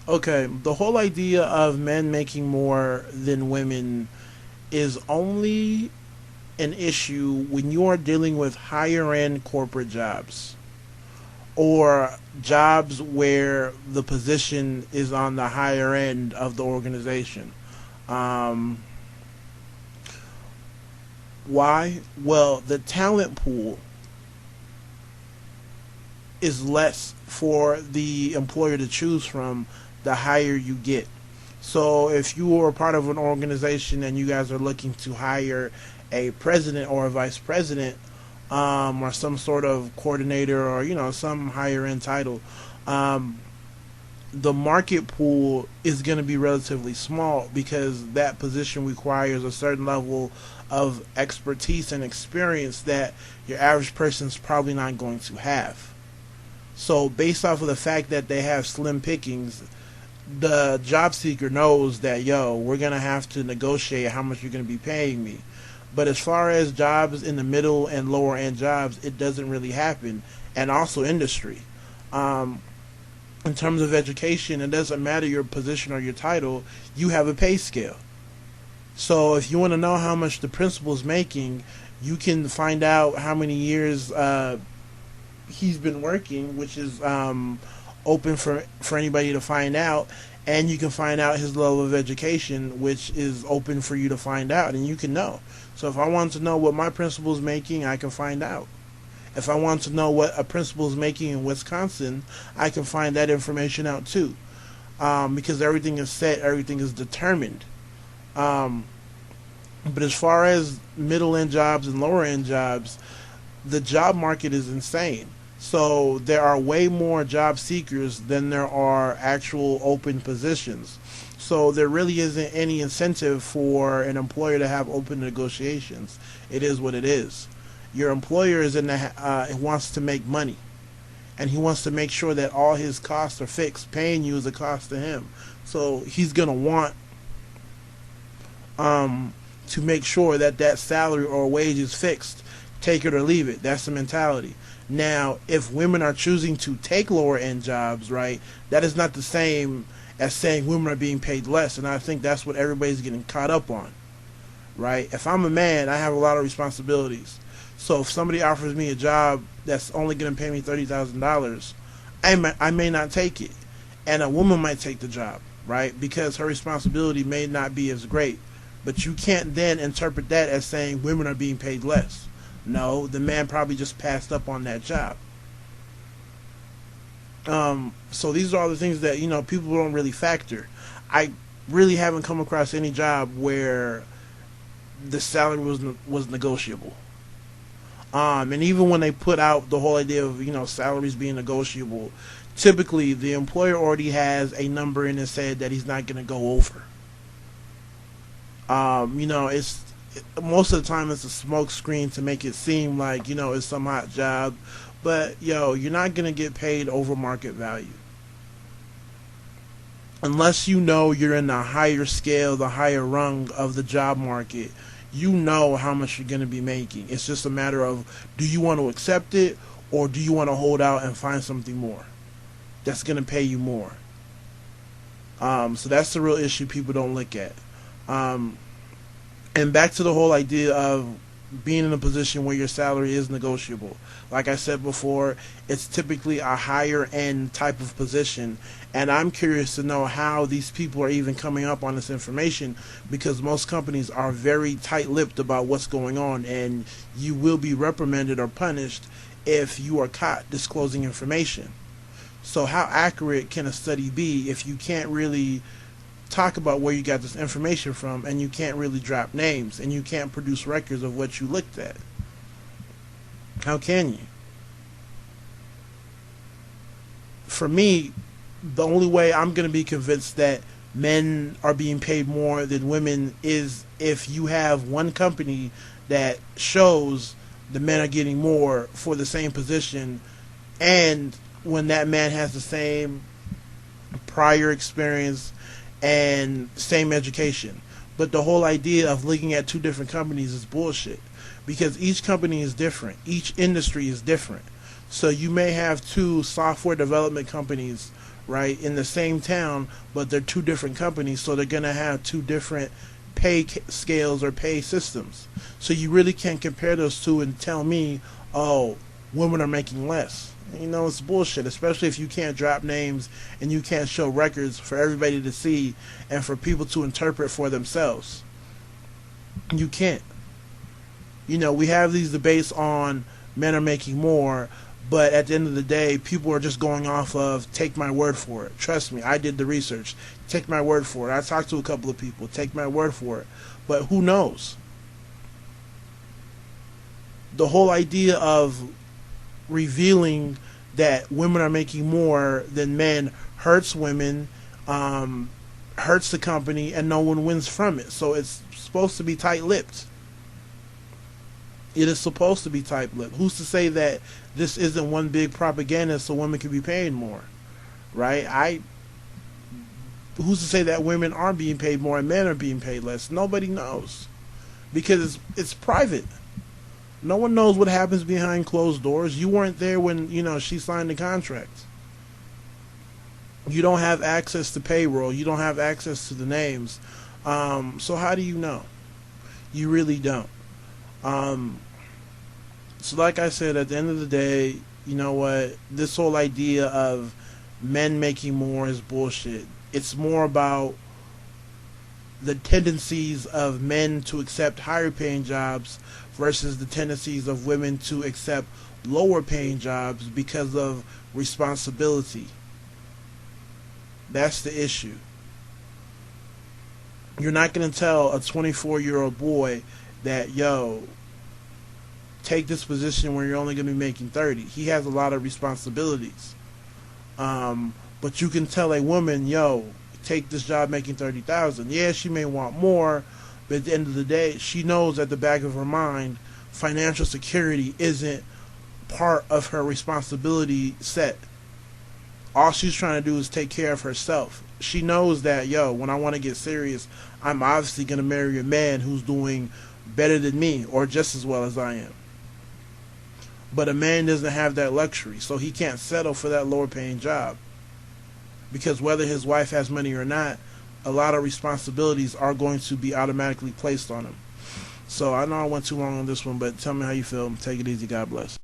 Okay, the whole idea of men making more than women is only an issue when you are dealing with higher end corporate jobs or jobs where the position is on the higher end of the organization. Um, why? Well, the talent pool is less for the employer to choose from the higher you get. So if you are part of an organization and you guys are looking to hire a president or a vice president, or some sort of coordinator or some higher end title, um, the market pool is going to be relatively small because that position requires a certain level of expertise and experience that your average person is probably not going to have. So, based off of the fact that they have slim pickings, the job seeker knows that, yo, we're going to have to negotiate how much you're going to be paying me. But as far as jobs in the middle and lower end jobs, it doesn't really happen. And also industry. Um, in terms of education, it doesn't matter your position or your title, you have a pay scale. So if you want to know how much the principal is making, you can find out how many years he's been working, which is open for anybody to find out. And you can find out his level of education, which is open for you to find out, and you can know. So if I want to know what my principal is making, I can find out. If I want to know what a principal is making in Wisconsin, I can find that information out too, because everything is set, everything is determined. Um, but as far as middle end jobs and lower end jobs, the job market is insane. So there are way more job seekers than there are actual open positions. So there really isn't any incentive for an employer to have open negotiations. It is what it is. Your employer is in the wants to make money, and he wants to make sure that all his costs are fixed. Paying you is a cost to him, so he's gonna want to make sure that that salary or wage is fixed. Take it or leave it. That's the mentality. Now, if women are choosing to take lower end jobs, right, that is not the same as saying women are being paid less. And I think that's what everybody's getting caught up on, right? If I'm a man, I have a lot of responsibilities. So if somebody offers me a job that's only going to pay me $30,000, I may not take it. And a woman might take the job, right? Because her responsibility may not be as great. But you can't then interpret that as saying women are being paid less. No, the man probably just passed up on that job. So these are all the things that people don't really factor. I really haven't come across any job where the salary was negotiable. And even when they put out the whole idea of salaries being negotiable, typically the employer already has a number in his head that he's not going to go over. It's most of the time it's a smoke screen to make it seem like it's some hot job, but you're not gonna get paid over market value unless you're in the higher scale, the higher rung of the job market. You know how much you're gonna be making. It's just a matter of, do you want to accept it, or do you want to hold out and find something more that's gonna pay you more? So that's the real issue people don't look at. Um, And back to the whole idea of being in a position where your salary is negotiable. Like I said before, it's typically a higher end type of position. And I'm curious to know how these people are even coming up on this information, because most companies are very tight lipped about what's going on, and you will be reprimanded or punished if you are caught disclosing information. So, how accurate can a study be if you can't really talk about where you got this information from, and you can't really drop names, and you can't produce records of what you looked at? How can you? For me, the only way I'm going to be convinced that men are being paid more than women is if you have one company that shows the men are getting more for the same position, and when that man has the same prior experience and same education. But the whole idea of looking at two different companies is bullshit, because each company is different. Each industry is different. So you may have two software development companies, right, in the same town, but they're two different companies, so they're going to have two different scales or pay systems. So you really can't compare those two and tell me, oh, women are making less. You know, it's bullshit, especially if you can't drop names and you can't show records for everybody to see and for people to interpret for themselves. You can't. You know, we have these debates on men are making more, but at the end of the day, people are just going off of take my word for it. Trust me, I did the research. Take my word for it. I talked to a couple of people. Take my word for it. But who knows? The whole idea of revealing that women are making more than men hurts women, hurts the company, and no one wins from it. So it's supposed to be tight-lipped. It is supposed to be tight-lipped. Who's to say that this isn't one big propaganda so women can be paid more, right? Who's to say that women aren't being paid more and men are being paid less? Nobody knows, because it's private. No one knows what happens behind closed doors. You weren't there when, she signed the contract. You don't have access to payroll. You don't have access to the names. So how do you know? You really don't. So like I said, at the end of the day, you know what? This whole idea of men making more is bullshit. It's more about the tendencies of men to accept higher paying jobs versus the tendencies of women to accept lower paying jobs because of responsibility. That's the issue. You're not going to tell a 24-year-old boy that, take this position where you're only going to be making 30. He has a lot of responsibilities. But you can tell a woman, take this job making 30,000. Yeah, she may want more, but at the end of the day, she knows at the back of her mind, financial security isn't part of her responsibility set. All she's trying to do is take care of herself. She knows that, when I want to get serious, I'm obviously going to marry a man who's doing better than me or just as well as I am. But a man doesn't have that luxury, so he can't settle for that lower paying job. Because whether his wife has money or not, a lot of responsibilities are going to be automatically placed on him. So I know I went too long on this one, but tell me how you feel. Take it easy. God bless.